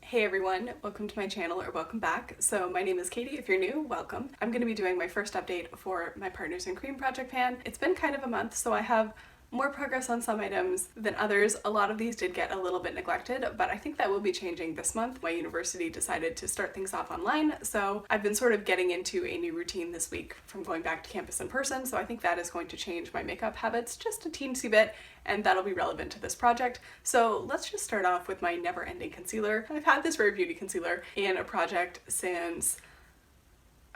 Hey everyone, welcome to my channel or welcome back. So my name is Katie. If you're new, welcome. I'm going to be doing my first update for my Partners in Cream project pan. It's been kind of a month, so I have more progress on some items than others. A lot of these did get a little bit neglected, but I think that will be changing this month. My university decided to start things off online, so I've been sort of getting into a new routine this week from going back to campus in person, so I think that is going to change my makeup habits just a teensy bit, and that'll be relevant to this project. So let's just start off with my Never Ending Concealer. I've had this Rare Beauty concealer in a project since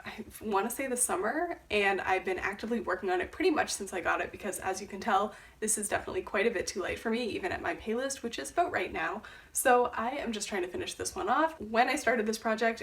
I want to say the summer, and I've been actively working on it pretty much since I got it because, as you can tell, this is definitely quite a bit too light for me, even at my pay list, which is about right now. So I am just trying to finish this one off. When I started this project,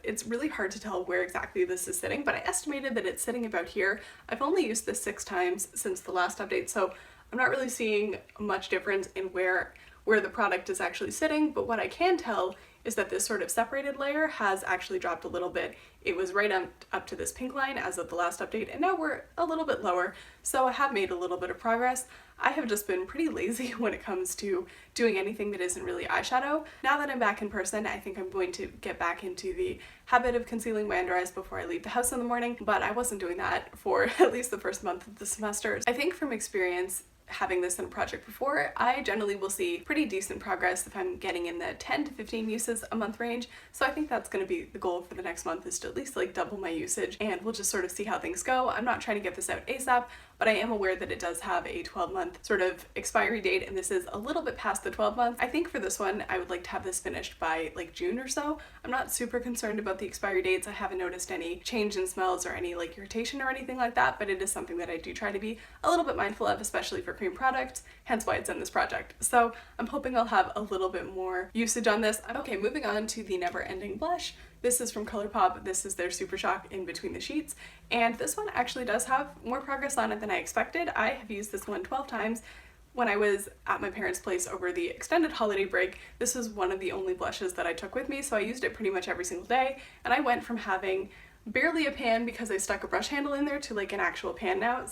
it's really hard to tell where exactly this is sitting, but I estimated that it's sitting about here. I've only used this 6 times since the last update, so I'm not really seeing much difference in where the product is actually sitting, but what I can tell is that this sort of separated layer has actually dropped a little bit. It was right up to this pink line as of the last update, and now we're a little bit lower, so I have made a little bit of progress. I have just been pretty lazy when it comes to doing anything that isn't really eyeshadow. Now that I'm back in person, I think I'm going to get back into the habit of concealing my under eyes before I leave the house in the morning, but I wasn't doing that for at least the first month of the semester. I think from experience, having this in a project before, I generally will see pretty decent progress if I'm getting in the 10 to 15 uses a month range. So I think that's going to be the goal for the next month, is to at least like double my usage, and we'll just sort of see how things go. I'm not trying to get this out ASAP, but I am aware that it does have a 12-month sort of expiry date, and this is a little bit past the 12 months. I think for this one, I would like to have this finished by like June or so. I'm not super concerned about the expiry dates. I haven't noticed any change in smells or any like irritation or anything like that, but it is something that I do try to be a little bit mindful of, especially for cream products, hence why it's in this project. So I'm hoping I'll have a little bit more usage on this. Okay, moving on to the Never Ending blush. This is from Colourpop. This is their Super Shock In Between the Sheets, and this one actually does have more progress on it than I expected. I have used this one 12 times. When I was at my parents' place over the extended holiday break, this was one of the only blushes that I took with me, so I used it pretty much every single day, and I went from having barely a pan because I stuck a brush handle in there to like an actual pan now,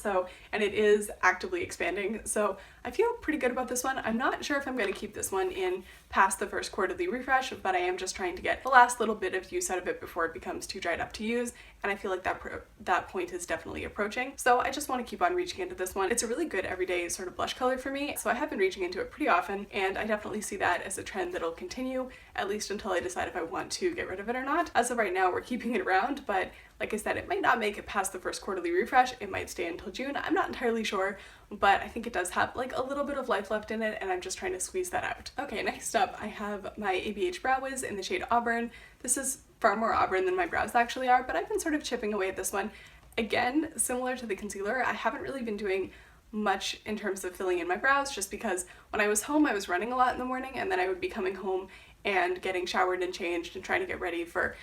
and it is actively expanding, so I feel pretty good about this one. I'm not sure if I'm going to keep this one in past the first quarterly refresh, but I am just trying to get the last little bit of use out of it before it becomes too dried up to use, and I feel like that point is definitely approaching, so I just want to keep on reaching into this one. It's a really good everyday sort of blush color for me, so I have been reaching into it pretty often, and I definitely see that as a trend that'll continue, at least until I decide if I want to get rid of it or not. As of right now, we're keeping it around, but like I said, it might not make it past the first quarterly refresh. It might stay until June. I'm not entirely sure, but I think it does have like a little bit of life left in it, and I'm just trying to squeeze that out. Okay, next up I have my ABH Brow Wiz in the shade Auburn. This is far more auburn than my brows actually are, but I've been sort of chipping away at this one. Again, similar to the concealer, I haven't really been doing much in terms of filling in my brows, just because when I was home I was running a lot in the morning, and then I would be coming home and getting showered and changed and trying to get ready for,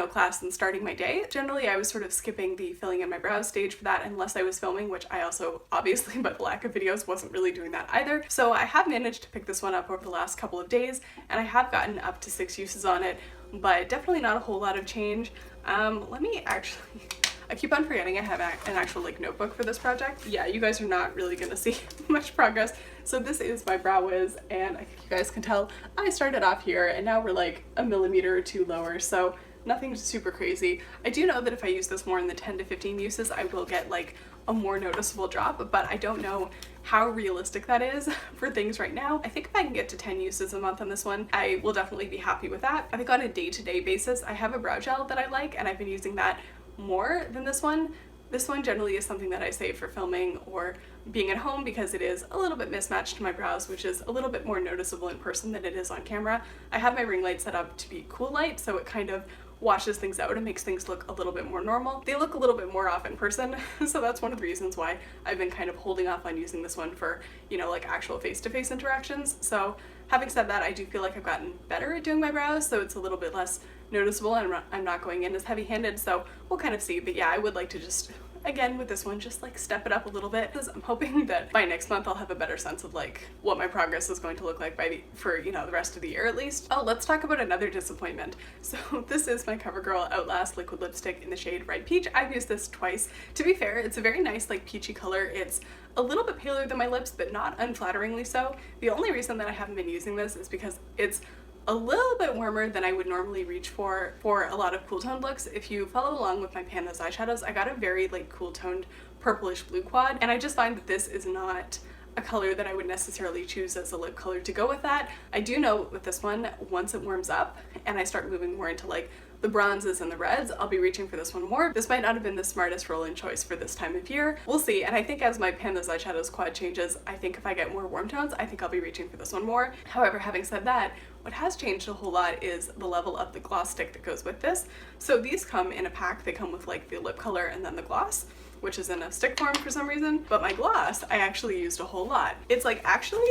class and starting my day. Generally, I was sort of skipping the filling in my brows stage for that unless I was filming, which I also, obviously, by the lack of videos, wasn't really doing that either. So I have managed to pick this one up over the last couple of days, and I have gotten up to 6 uses on it, but definitely not a whole lot of change. Let me actually... I keep on forgetting I have an actual like notebook for this project. Yeah, you guys are not really gonna see much progress. So this is my Brow Wiz, and I think you guys can tell I started off here and now we're like a millimeter or two lower, so nothing super crazy. I do know that if I use this more in the 10 to 15 uses, I will get like a more noticeable drop, but I don't know how realistic that is for things right now. I think if I can get to 10 uses a month on this one, I will definitely be happy with that. I think on a day-to-day basis, I have a brow gel that I like, and I've been using that more than this one. This one generally is something that I save for filming or being at home because it is a little bit mismatched to my brows, which is a little bit more noticeable in person than it is on camera. I have my ring light set up to be cool light, so it kind of washes things out and makes things look a little bit more normal. They look a little bit more off in person, so that's one of the reasons why I've been kind of holding off on using this one for, like actual face-to-face interactions. So having said that, I do feel like I've gotten better at doing my brows, so it's a little bit less noticeable, and I'm not going in as heavy-handed, so we'll kind of see. But yeah, I would like to just, again with this one, just like step it up a little bit, because I'm hoping that by next month I'll have a better sense of like what my progress is going to look like for the rest of the year at least. Oh, let's talk about another disappointment. So this is my Covergirl Outlast liquid lipstick in the shade Red Peach. I've used this twice. To be fair, it's a very nice like peachy color. It's a little bit paler than my lips, but not unflatteringly so. The only reason that I haven't been using this is because it's a little bit warmer than I would normally reach for a lot of cool toned looks. If you follow along with my Pan Those eyeshadows, I got a very like cool toned purplish blue quad, and I just find that this is not a color that I would necessarily choose as a lip color to go with that. I do know with this one, once it warms up and I start moving more into like the bronzes and the reds, I'll be reaching for this one more. This might not have been the smartest roll-in choice for this time of year. We'll see. And I think as my Pan Those eyeshadows quad changes, I think if I get more warm tones, I think I'll be reaching for this one more. However, having said that, what has changed a whole lot is the level of the gloss stick that goes with this. So these come in a pack. They come with like the lip color and then the gloss, which is in a stick form for some reason. But my gloss, I actually used a whole lot. It's like actually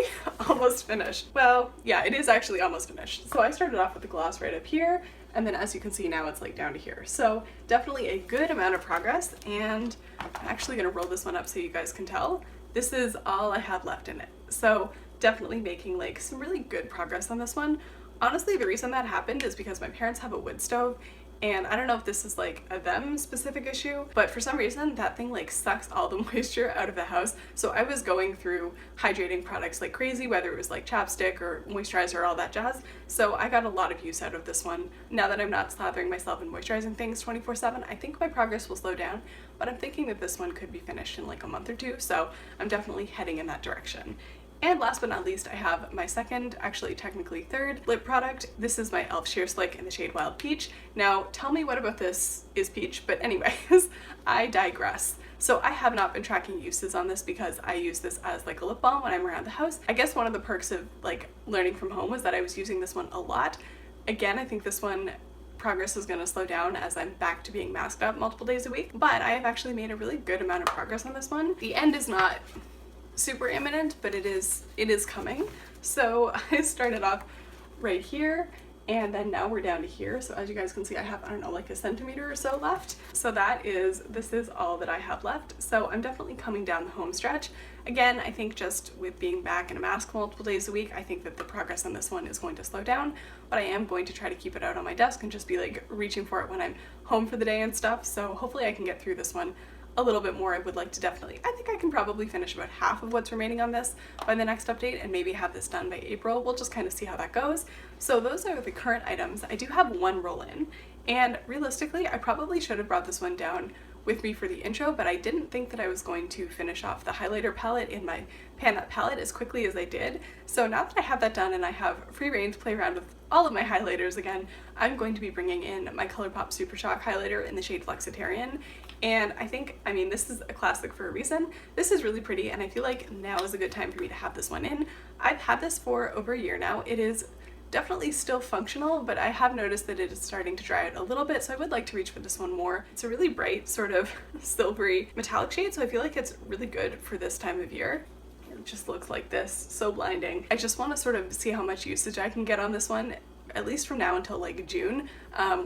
almost finished. Well, yeah, it is actually almost finished. So I started off with the gloss right up here, and then as you can see now it's like down to here. So definitely a good amount of progress, and I'm actually gonna roll this one up so you guys can tell. This is all I have left in it. So definitely making like some really good progress on this one. Honestly, the reason that happened is because my parents have a wood stove, and I don't know if this is like a them specific issue, but for some reason that thing like sucks all the moisture out of the house. So I was going through hydrating products like crazy, whether it was like chapstick or moisturizer or all that jazz. So I got a lot of use out of this one. Now that I'm not slathering myself in moisturizing things 24/7, I think my progress will slow down, but I'm thinking that this one could be finished in like a month or two. So I'm definitely heading in that direction. And last but not least, I have my second, actually technically third, lip product. This is my e.l.f. Sheer Slick in the shade Wild Peach. Now, tell me what about this is peach, but anyways, I digress. So I have not been tracking uses on this because I use this as like a lip balm when I'm around the house. I guess one of the perks of like learning from home was that I was using this one a lot. Again, I think this one progress is going to slow down as I'm back to being masked up multiple days a week, but I have actually made a really good amount of progress on this one. The end is not super imminent, but it is coming. So I started off right here, and then now we're down to here. So as you guys can see, I have, I don't know, like a centimeter or so left. So this is all that I have left. So I'm definitely coming down the home stretch. Again, I think just with being back in a mask multiple days a week, I think that the progress on this one is going to slow down, but I am going to try to keep it out on my desk and just be like reaching for it when I'm home for the day and stuff. So hopefully I can get through this one a little bit more. I would like to definitely, I think I can probably finish about half of what's remaining on this by the next update and maybe have this done by April. We'll just kind of see how that goes. So those are the current items. I do have one roll-in, and realistically I probably should have brought this one down with me for the intro, but I didn't think that I was going to finish off the highlighter palette in my Pan That palette as quickly as I did. So now that I have that done and I have free reign to play around with all of my highlighters again, I'm going to be bringing in my Colourpop Super Shock highlighter in the shade Flexitarian. And I think, I mean, this is a classic for a reason. This is really pretty, and I feel like now is a good time for me to have this one in. I've had this for over a year now. It is definitely still functional, but I have noticed that it is starting to dry out a little bit, so I would like to reach for this one more. It's a really bright, sort of silvery metallic shade, so I feel like it's really good for this time of year. It just looks like this, so blinding. I just want to sort of see how much usage I can get on this one, at least from now until like June,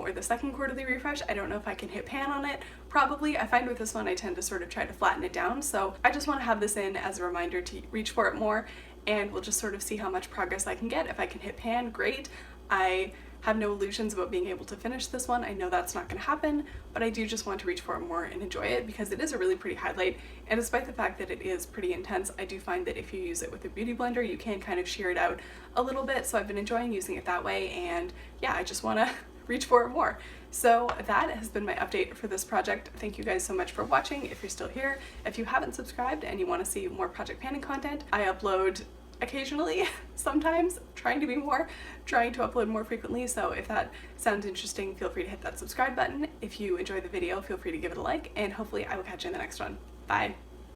or the second quarterly refresh. I don't know if I can hit pan on it. Probably. I find with this one I tend to sort of try to flatten it down, so I just want to have this in as a reminder to reach for it more, and we'll just sort of see how much progress I can get. If I can hit pan, great. I have no illusions about being able to finish this one. I know that's not going to happen, but I do just want to reach for it more and enjoy it because it is a really pretty highlight, and despite the fact that it is pretty intense, I do find that if you use it with a beauty blender, you can kind of shear it out a little bit, so I've been enjoying using it that way, and yeah, I just want to reach for it more. So that has been my update for this project. Thank you guys so much for watching. If you're still here, if you haven't subscribed and you want to see more project panning content, I upload occasionally, sometimes, trying to upload more frequently, so if that sounds interesting, feel free to hit that subscribe button. If you enjoyed the video, feel free to give it a like, and hopefully I will catch you in the next one. Bye!